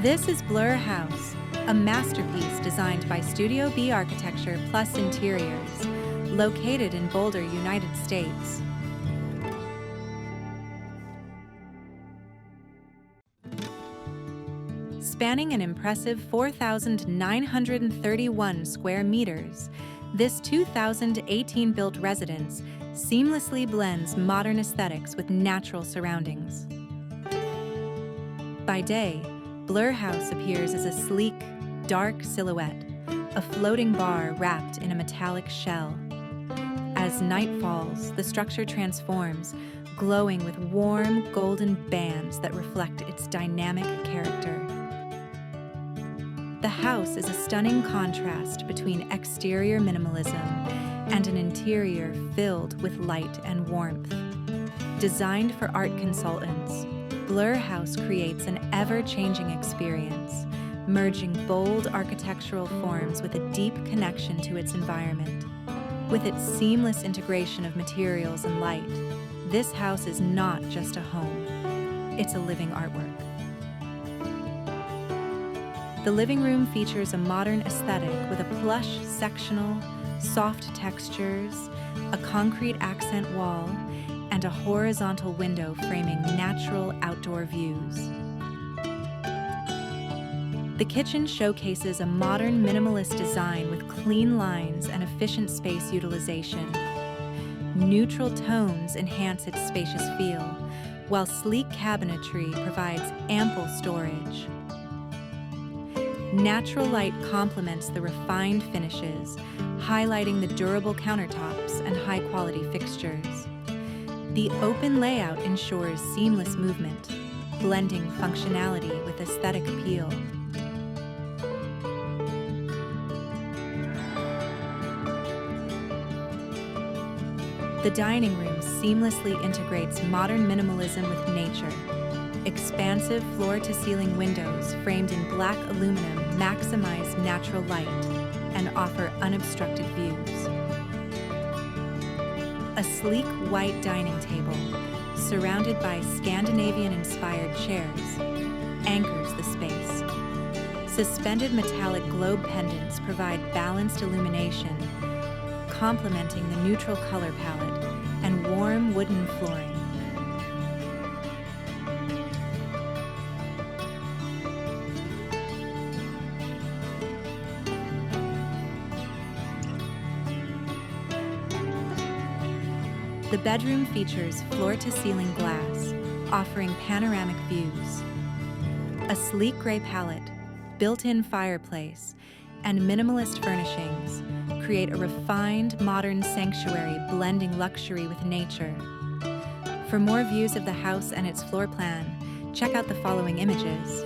This is Blur House, a masterpiece designed by Studio B Architecture Plus Interiors, located in Boulder, United States. Spanning an impressive 4,931 square meters, this 2018-built residence seamlessly blends modern aesthetics with natural surroundings. By day, Blur House appears as a sleek, dark silhouette, a floating bar wrapped in a metallic shell. As night falls, the structure transforms, glowing with warm, golden bands that reflect its dynamic character. The house is a stunning contrast between exterior minimalism and an interior filled with light and warmth. Designed for art consultants, Blur House creates an ever-changing experience, merging bold architectural forms with a deep connection to its environment. With its seamless integration of materials and light, this house is not just a home, it's a living artwork. The living room features a modern aesthetic with a plush sectional, soft textures, a concrete accent wall, and a horizontal window framing natural outdoor views. The kitchen showcases a modern minimalist design with clean lines and efficient space utilization. Neutral tones enhance its spacious feel, while sleek cabinetry provides ample storage. Natural light complements the refined finishes, highlighting the durable countertops and high-quality fixtures. The open layout ensures seamless movement, blending functionality with aesthetic appeal. The dining room seamlessly integrates modern minimalism with nature. Expansive floor-to-ceiling windows framed in black aluminum maximize natural light and offer unobstructed views. A sleek white dining table, surrounded by Scandinavian-inspired chairs, anchors the space. Suspended metallic globe pendants provide balanced illumination, complementing the neutral color palette and warm wooden flooring. The bedroom features floor-to-ceiling glass, offering panoramic views. A sleek gray palette, built-in fireplace, and minimalist furnishings create a refined, modern sanctuary blending luxury with nature. For more views of the house and its floor plan, check out the following images.